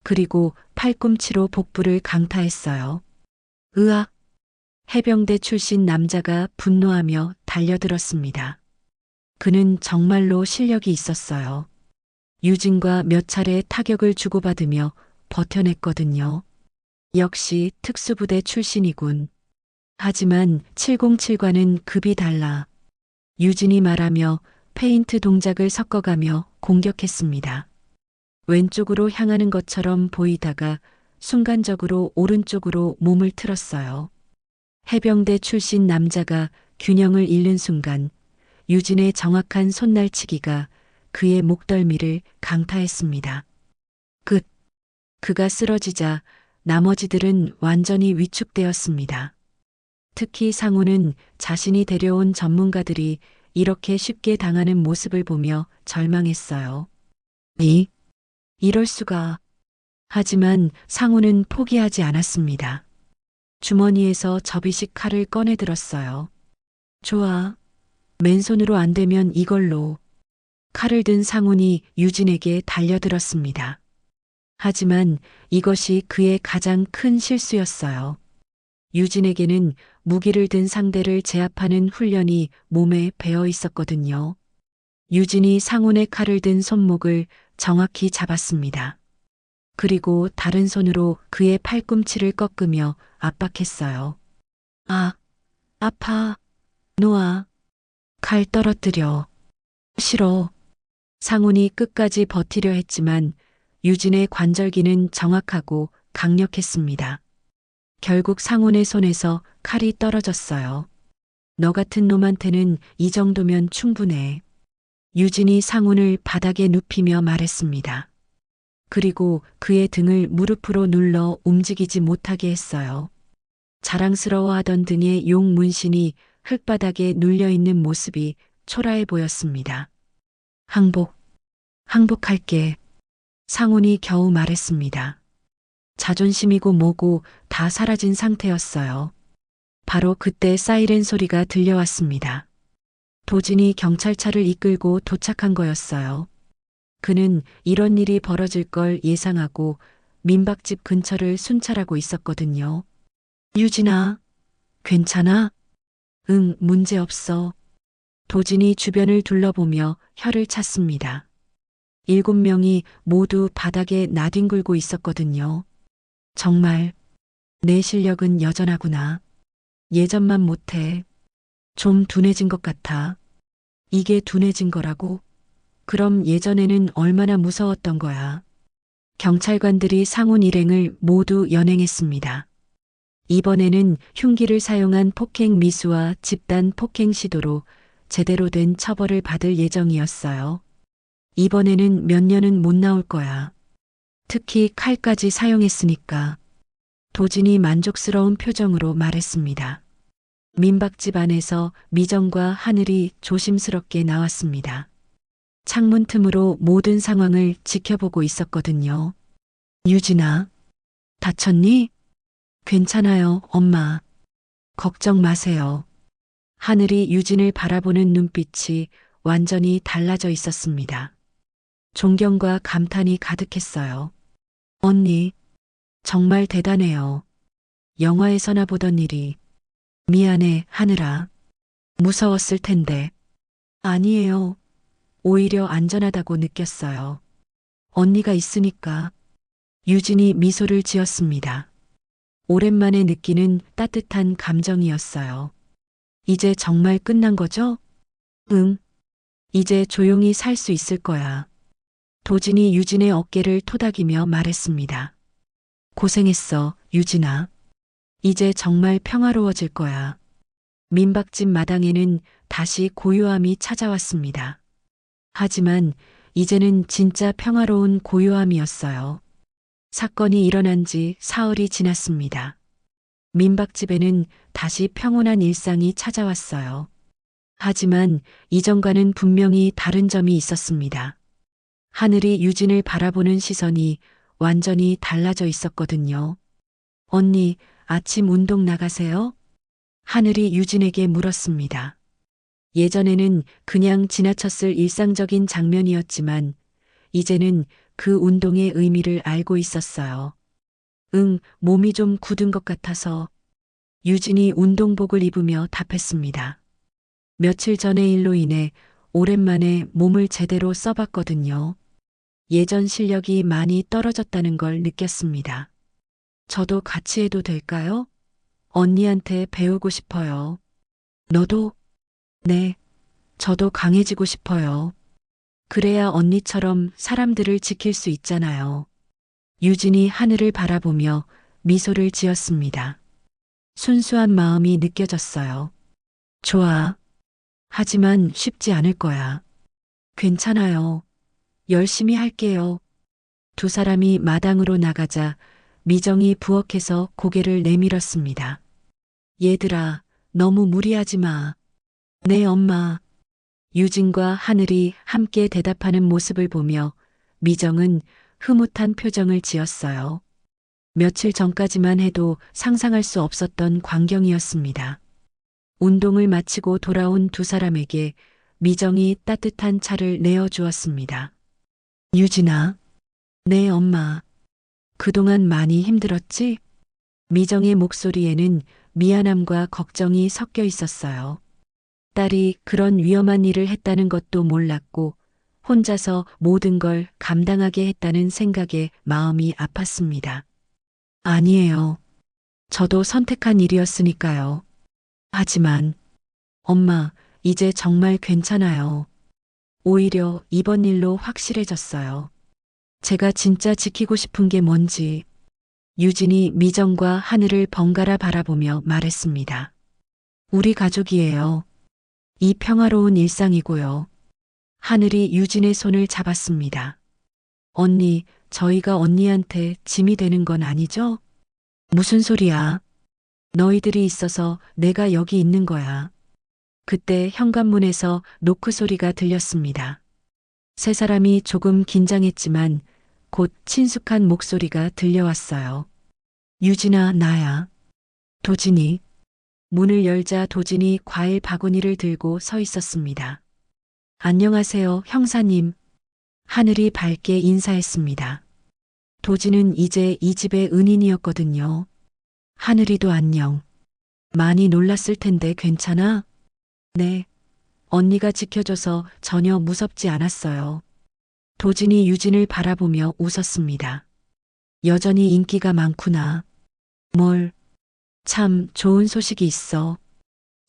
그리고 팔꿈치로 복부를 강타했어요. 으악! 해병대 출신 남자가 분노하며 달려들었습니다. 그는 정말로 실력이 있었어요. 유진과 몇 차례 타격을 주고받으며 버텨냈거든요. 역시 특수부대 출신이군. 하지만 707과는 급이 달라. 유진이 말하며 페인트 동작을 섞어가며 공격했습니다. 왼쪽으로 향하는 것처럼 보이다가 순간적으로 오른쪽으로 몸을 틀었어요. 해병대 출신 남자가 균형을 잃는 순간 유진의 정확한 손날치기가 그의 목덜미를 강타했습니다. 그가 쓰러지자 나머지들은 완전히 위축되었습니다. 특히 상우는 자신이 데려온 전문가들이 이렇게 쉽게 당하는 모습을 보며 절망했어요. 이럴 수가. 하지만 상우는 포기하지 않았습니다. 주머니에서 접이식 칼을 꺼내 들었어요. 좋아. 맨손으로 안 되면 이걸로. 칼을 든 상훈이 유진에게 달려들었습니다. 하지만 이것이 그의 가장 큰 실수였어요. 유진에게는 무기를 든 상대를 제압하는 훈련이 몸에 배어 있었거든요. 유진이 상훈의 칼을 든 손목을 정확히 잡았습니다. 그리고 다른 손으로 그의 팔꿈치를 꺾으며 압박했어요. 아파. 놓아. 칼 떨어뜨려. 싫어. 상훈이 끝까지 버티려 했지만 유진의 관절기는 정확하고 강력했습니다. 결국 상훈의 손에서 칼이 떨어졌어요. 너 같은 놈한테는 이 정도면 충분해. 유진이 상훈을 바닥에 눕히며 말했습니다. 그리고 그의 등을 무릎으로 눌러 움직이지 못하게 했어요. 자랑스러워하던 등의 용 문신이 흙바닥에 눌려있는 모습이 초라해 보였습니다. 항복할게. 상훈이 겨우 말했습니다. 자존심이고 뭐고 다 사라진 상태였어요. 바로 그때 사이렌 소리가 들려왔습니다. 도진이 경찰차를 이끌고 도착한 거였어요. 그는 이런 일이 벌어질 걸 예상하고 민박집 근처를 순찰하고 있었거든요. 유진아, 괜찮아? 응, 문제 없어. 도진이 주변을 둘러보며 혀를 찼습니다. 7명이 모두 바닥에 나뒹굴고 있었거든요. 정말 내 실력은 여전하구나. 예전만 못해. 좀 둔해진 것 같아. 이게 둔해진 거라고? 그럼 예전에는 얼마나 무서웠던 거야. 경찰관들이 상훈 일행을 모두 연행했습니다. 이번에는 흉기를 사용한 폭행 미수와 집단 폭행 시도로 제대로 된 처벌을 받을 예정이었어요. 이번에는 몇 년은 못 나올 거야. 특히 칼까지 사용했으니까. 도진이 만족스러운 표정으로 말했습니다. 민박집 안에서 미정과 하늘이 조심스럽게 나왔습니다. 창문 틈으로 모든 상황을 지켜보고 있었거든요. 유진아, 다쳤니? 괜찮아요, 엄마. 걱정 마세요. 하늘이 유진을 바라보는 눈빛이 완전히 달라져 있었습니다. 존경과 감탄이 가득했어요. 언니, 정말 대단해요. 영화에서나 보던 일이. 미안해, 하늘아. 무서웠을 텐데. 아니에요. 오히려 안전하다고 느꼈어요. 언니가 있으니까. 유진이 미소를 지었습니다. 오랜만에 느끼는 따뜻한 감정이었어요. 이제 정말 끝난 거죠? 응. 이제 조용히 살 수 있을 거야. 도진이 유진의 어깨를 토닥이며 말했습니다. 고생했어, 유진아. 이제 정말 평화로워질 거야. 민박집 마당에는 다시 고요함이 찾아왔습니다. 하지만 이제는 진짜 평화로운 고요함이었어요. 사건이 일어난 지 사흘이 지났습니다. 민박집에는 다시 평온한 일상이 찾아왔어요. 하지만 이전과는 분명히 다른 점이 있었습니다. 하늘이 유진을 바라보는 시선이 완전히 달라져 있었거든요. 언니, 아침 운동 나가세요? 하늘이 유진에게 물었습니다. 예전에는 그냥 지나쳤을 일상적인 장면이었지만 이제는 그 운동의 의미를 알고 있었어요. 응, 몸이 좀 굳은 것 같아서. 유진이 운동복을 입으며 답했습니다. 며칠 전의 일로 인해 오랜만에 몸을 제대로 써봤거든요. 예전 실력이 많이 떨어졌다는 걸 느꼈습니다. 저도 같이 해도 될까요? 언니한테 배우고 싶어요. 너도? 네, 저도 강해지고 싶어요. 그래야 언니처럼 사람들을 지킬 수 있잖아요. 유진이 하늘을 바라보며 미소를 지었습니다. 순수한 마음이 느껴졌어요. 좋아. 하지만 쉽지 않을 거야. 괜찮아요. 열심히 할게요. 두 사람이 마당으로 나가자 미정이 부엌에서 고개를 내밀었습니다. 얘들아, 너무 무리하지 마. 네, 엄마. 유진과 하늘이 함께 대답하는 모습을 보며 미정은 흐뭇한 표정을 지었어요. 며칠 전까지만 해도 상상할 수 없었던 광경이었습니다. 운동을 마치고 돌아온 두 사람에게 미정이 따뜻한 차를 내어주었습니다. 유진아. 네, 엄마. 그동안 많이 힘들었지? 미정의 목소리에는 미안함과 걱정이 섞여 있었어요. 딸이 그런 위험한 일을 했다는 것도 몰랐고 혼자서 모든 걸 감당하게 했다는 생각에 마음이 아팠습니다. 아니에요. 저도 선택한 일이었으니까요. 하지만 엄마, 이제 정말 괜찮아요. 오히려 이번 일로 확실해졌어요. 제가 진짜 지키고 싶은 게 뭔지. 유진이 미정과 하늘을 번갈아 바라보며 말했습니다. 우리 가족이에요. 이 평화로운 일상이고요. 하늘이 유진의 손을 잡았습니다. 언니, 저희가 언니한테 짐이 되는 건 아니죠? 무슨 소리야? 너희들이 있어서 내가 여기 있는 거야. 그때 현관문에서 노크 소리가 들렸습니다. 세 사람이 조금 긴장했지만 곧 친숙한 목소리가 들려왔어요. 유진아, 나야. 도진이. 문을 열자 도진이 과일 바구니를 들고 서 있었습니다. 안녕하세요, 형사님. 하늘이 밝게 인사했습니다. 도진은 이제 이 집의 은인이었거든요. 하늘이도 안녕. 많이 놀랐을 텐데 괜찮아? 네. 언니가 지켜줘서 전혀 무섭지 않았어요. 도진이 유진을 바라보며 웃었습니다. 여전히 인기가 많구나. 뭘? 참 좋은 소식이 있어.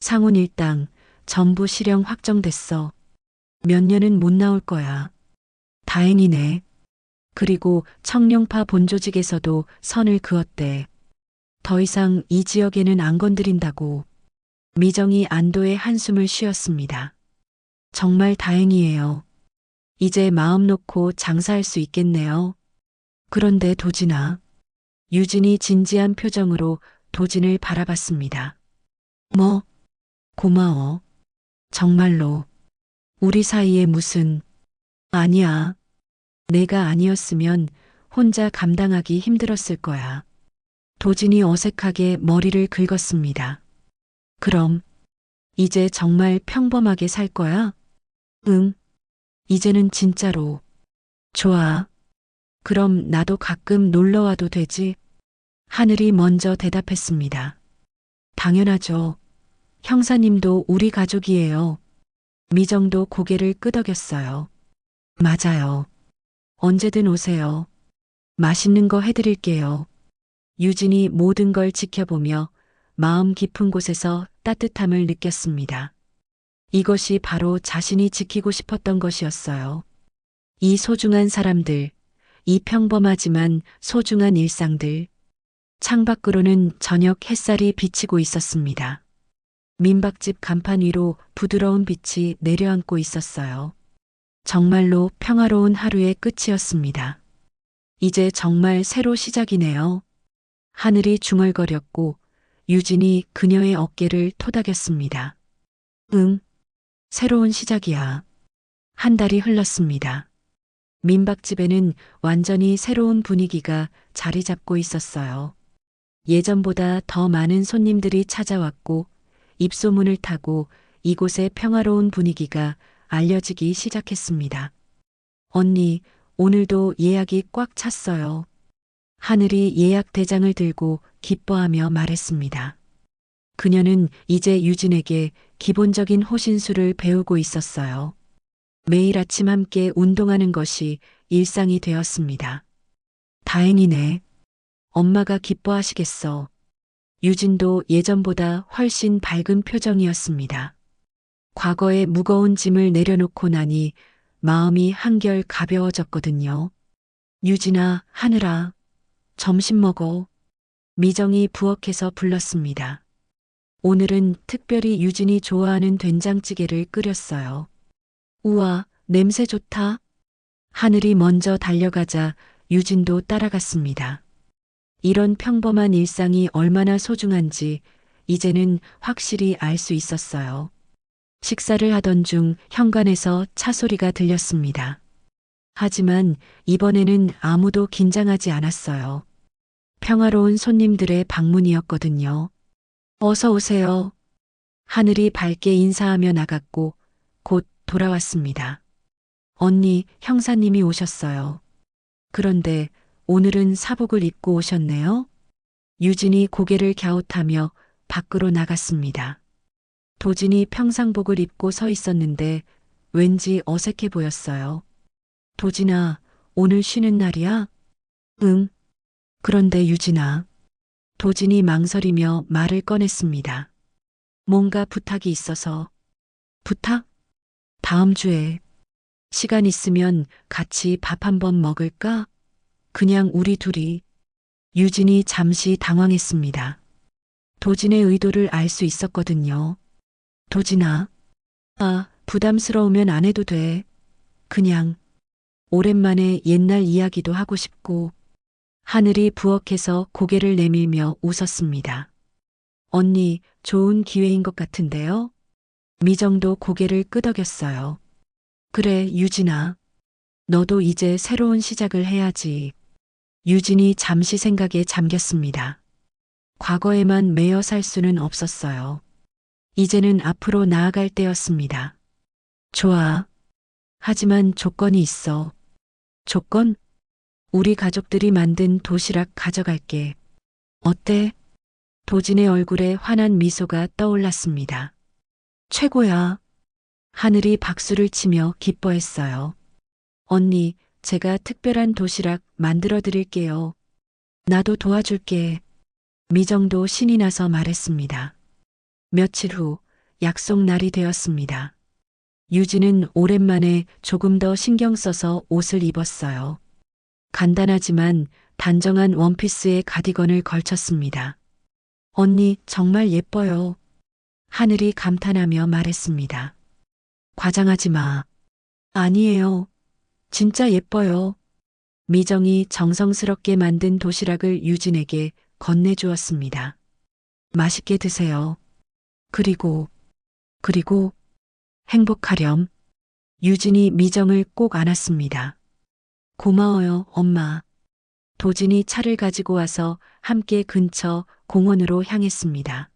상훈 일당 전부 실형 확정됐어. 몇 년은 못 나올 거야. 다행이네. 그리고 청룡파 본조직에서도 선을 그었대. 더 이상 이 지역에는 안 건드린다고. 미정이 안도의 한숨을 쉬었습니다. 정말 다행이에요. 이제 마음 놓고 장사할 수 있겠네요. 그런데 도진아. 유진이 진지한 표정으로 도진을 바라봤습니다. 뭐? 고마워. 정말로. 우리 사이에 무슨. 아니야. 내가 아니었으면 혼자 감당하기 힘들었을 거야. 도진이 어색하게 머리를 긁었습니다. 그럼, 이제 정말 평범하게 살 거야? 응. 이제는 진짜로. 좋아. 그럼 나도 가끔 놀러 와도 되지? 하늘이 먼저 대답했습니다. 당연하죠. 형사님도 우리 가족이에요. 미정도 고개를 끄덕였어요. 맞아요. 언제든 오세요. 맛있는 거 해드릴게요. 유진이 모든 걸 지켜보며 마음 깊은 곳에서 따뜻함을 느꼈습니다. 이것이 바로 자신이 지키고 싶었던 것이었어요. 이 소중한 사람들, 이 평범하지만 소중한 일상들. 창밖으로는 저녁 햇살이 비치고 있었습니다. 민박집 간판 위로 부드러운 빛이 내려앉고 있었어요. 정말로 평화로운 하루의 끝이었습니다. 이제 정말 새로 시작이네요. 하늘이 중얼거렸고 유진이 그녀의 어깨를 토닥였습니다. 응, 새로운 시작이야. 한 달이 흘렀습니다. 민박집에는 완전히 새로운 분위기가 자리 잡고 있었어요. 예전보다 더 많은 손님들이 찾아왔고 입소문을 타고 이곳의 평화로운 분위기가 알려지기 시작했습니다. 언니, 오늘도 예약이 꽉 찼어요. 하늘이 예약 대장을 들고 기뻐하며 말했습니다. 그녀는 이제 유진에게 기본적인 호신술을 배우고 있었어요. 매일 아침 함께 운동하는 것이 일상이 되었습니다. 다행이네. 엄마가 기뻐하시겠어. 유진도 예전보다 훨씬 밝은 표정이었습니다. 과거의 무거운 짐을 내려놓고 나니 마음이 한결 가벼워졌거든요. 유진아, 하늘아, 점심 먹어. 미정이 부엌에서 불렀습니다. 오늘은 특별히 유진이 좋아하는 된장찌개를 끓였어요. 우와, 냄새 좋다. 하늘이 먼저 달려가자 유진도 따라갔습니다. 이런 평범한 일상이 얼마나 소중한지 이제는 확실히 알 수 있었어요. 식사를 하던 중 현관에서 차 소리가 들렸습니다. 하지만 이번에는 아무도 긴장하지 않았어요. 평화로운 손님들의 방문이었거든요. 어서 오세요. 하늘이 밝게 인사하며 나갔고 곧 돌아왔습니다. 언니, 형사님이 오셨어요. 그런데 오늘은 사복을 입고 오셨네요. 유진이 고개를 갸웃하며 밖으로 나갔습니다. 도진이 평상복을 입고 서 있었는데 왠지 어색해 보였어요. 도진아, 오늘 쉬는 날이야? 응. 그런데 유진아. 도진이 망설이며 말을 꺼냈습니다. 뭔가 부탁이 있어서. 부탁? 다음 주에. 시간 있으면 같이 밥 한번 먹을까? 그냥 우리 둘이. 유진이 잠시 당황했습니다. 도진의 의도를 알 수 있었거든요. 도진아. 부담스러우면 안 해도 돼. 그냥 오랜만에 옛날 이야기도 하고 싶고. 하늘이 부엌에서 고개를 내밀며 웃었습니다. 언니, 좋은 기회인 것 같은데요? 미정도 고개를 끄덕였어요. 그래, 유진아. 너도 이제 새로운 시작을 해야지. 유진이 잠시 생각에 잠겼습니다. 과거에만 매여 살 수는 없었어요. 이제는 앞으로 나아갈 때였습니다. 좋아. 하지만 조건이 있어. 조건? 우리 가족들이 만든 도시락 가져갈게. 어때? 도진의 얼굴에 환한 미소가 떠올랐습니다. 최고야. 하늘이 박수를 치며 기뻐했어요. 언니, 제가 특별한 도시락 만들어 드릴게요. 나도 도와줄게. 미정도 신이 나서 말했습니다. 며칠 후 약속 날이 되었습니다. 유진은 오랜만에 조금 더 신경 써서 옷을 입었어요. 간단하지만 단정한 원피스에 가디건을 걸쳤습니다. 언니, 정말 예뻐요. 하늘이 감탄하며 말했습니다. 과장하지 마. 아니에요. 진짜 예뻐요. 미정이 정성스럽게 만든 도시락을 유진에게 건네주었습니다. 맛있게 드세요. 그리고 행복하렴. 유진이 미정을 꼭 안았습니다. 고마워요, 엄마. 도진이 차를 가지고 와서 함께 근처 공원으로 향했습니다.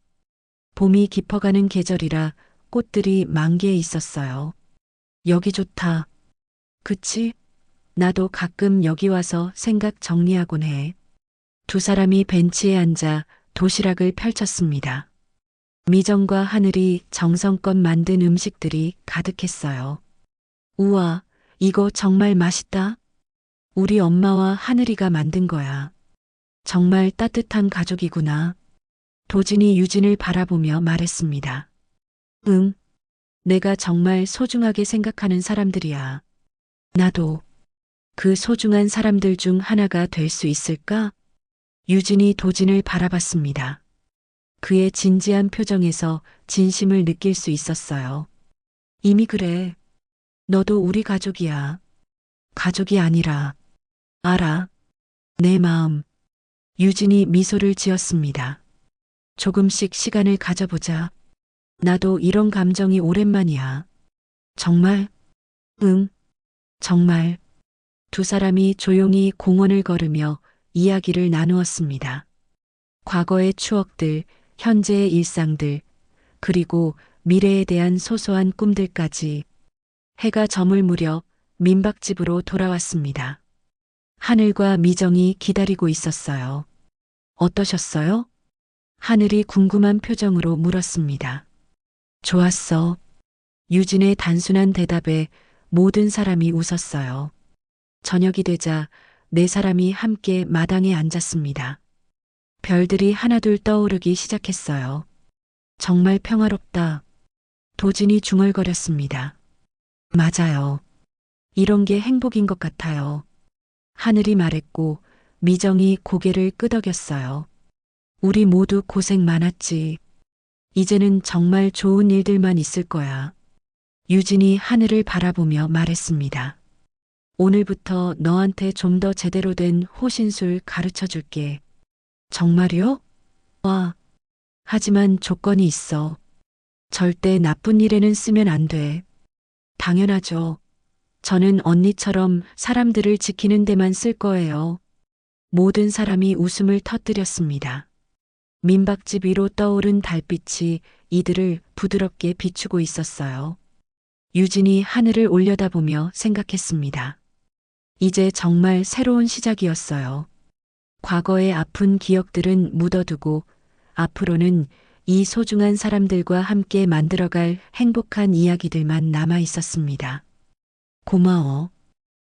봄이 깊어가는 계절이라 꽃들이 만개해 있었어요. 여기 좋다. 그치? 나도 가끔 여기 와서 생각 정리하곤 해. 두 사람이 벤치에 앉아 도시락을 펼쳤습니다. 미정과 하늘이 정성껏 만든 음식들이 가득했어요. 우와, 이거 정말 맛있다. 우리 엄마와 하늘이가 만든 거야. 정말 따뜻한 가족이구나. 도진이 유진을 바라보며 말했습니다. 응, 내가 정말 소중하게 생각하는 사람들이야. 나도 그 소중한 사람들 중 하나가 될 수 있을까? 유진이 도진을 바라봤습니다. 그의 진지한 표정에서 진심을 느낄 수 있었어요. 이미 그래. 너도 우리 가족이야. 가족이 아니라, 알아. 내 마음. 유진이 미소를 지었습니다. 조금씩 시간을 가져보자. 나도 이런 감정이 오랜만이야. 정말? 응, 정말. 두 사람이 조용히 공원을 걸으며 이야기를 나누었습니다. 과거의 추억들, 현재의 일상들, 그리고 미래에 대한 소소한 꿈들까지. 해가 저물 무렵 민박집으로 돌아왔습니다. 하늘과 미정이 기다리고 있었어요. 어떠셨어요? 하늘이 궁금한 표정으로 물었습니다. 좋았어. 유진의 단순한 대답에 모든 사람이 웃었어요. 저녁이 되자 네 사람이 함께 마당에 앉았습니다. 별들이 하나둘 떠오르기 시작했어요. 정말 평화롭다. 도진이 중얼거렸습니다. 맞아요. 이런 게 행복인 것 같아요. 하늘이 말했고 미정이 고개를 끄덕였어요. 우리 모두 고생 많았지. 이제는 정말 좋은 일들만 있을 거야. 유진이 하늘을 바라보며 말했습니다. 오늘부터 너한테 좀 더 제대로 된 호신술 가르쳐 줄게. 정말요? 와. 하지만 조건이 있어. 절대 나쁜 일에는 쓰면 안 돼. 당연하죠. 저는 언니처럼 사람들을 지키는 데만 쓸 거예요. 모든 사람이 웃음을 터뜨렸습니다. 민박집 위로 떠오른 달빛이 이들을 부드럽게 비추고 있었어요. 유진이 하늘을 올려다보며 생각했습니다. 이제 정말 새로운 시작이었어요. 과거의 아픈 기억들은 묻어두고 앞으로는 이 소중한 사람들과 함께 만들어갈 행복한 이야기들만 남아 있었습니다. 고마워.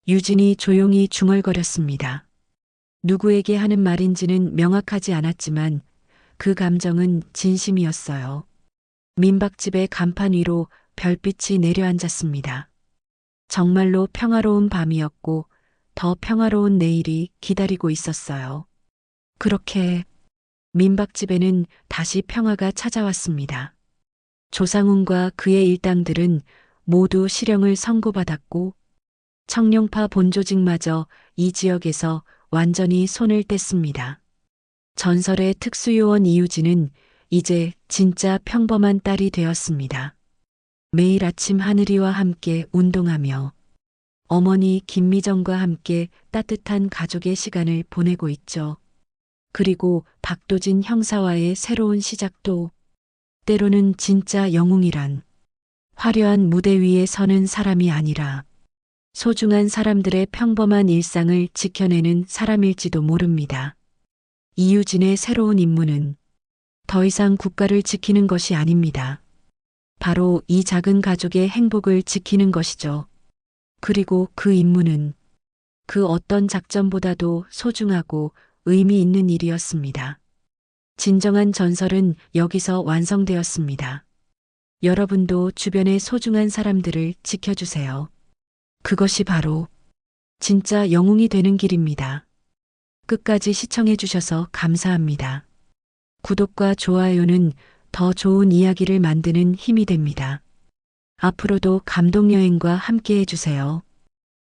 유진이 조용히 중얼거렸습니다. 누구에게 하는 말인지는 명확하지 않았지만 그 감정은 진심이었어요. 민박집의 간판 위로 별빛이 내려앉았습니다. 정말로 평화로운 밤이었고 더 평화로운 내일이 기다리고 있었어요. 그렇게 민박집에는 다시 평화가 찾아왔습니다. 조상훈과 그의 일당들은 모두 실형을 선고받았고 청룡파 본조직마저 이 지역에서 완전히 손을 뗐습니다. 전설의 특수요원 이유진은 이제 진짜 평범한 딸이 되었습니다. 매일 아침 하늘이와 함께 운동하며 어머니 김미정과 함께 따뜻한 가족의 시간을 보내고 있죠. 그리고 박도진 형사와의 새로운 시작도 때로는 진짜 영웅이란 화려한 무대 위에 서는 사람이 아니라 소중한 사람들의 평범한 일상을 지켜내는 사람일지도 모릅니다. 이유진의 새로운 임무는 더 이상 국가를 지키는 것이 아닙니다. 바로 이 작은 가족의 행복을 지키는 것이죠. 그리고 그 임무는 그 어떤 작전보다도 소중하고 의미 있는 일이었습니다. 진정한 전설은 여기서 완성되었습니다. 여러분도 주변의 소중한 사람들을 지켜주세요. 그것이 바로 진짜 영웅이 되는 길입니다. 끝까지 시청해주셔서 감사합니다. 구독과 좋아요는 더 좋은 이야기를 만드는 힘이 됩니다. 앞으로도 감동여행과 함께 해주세요.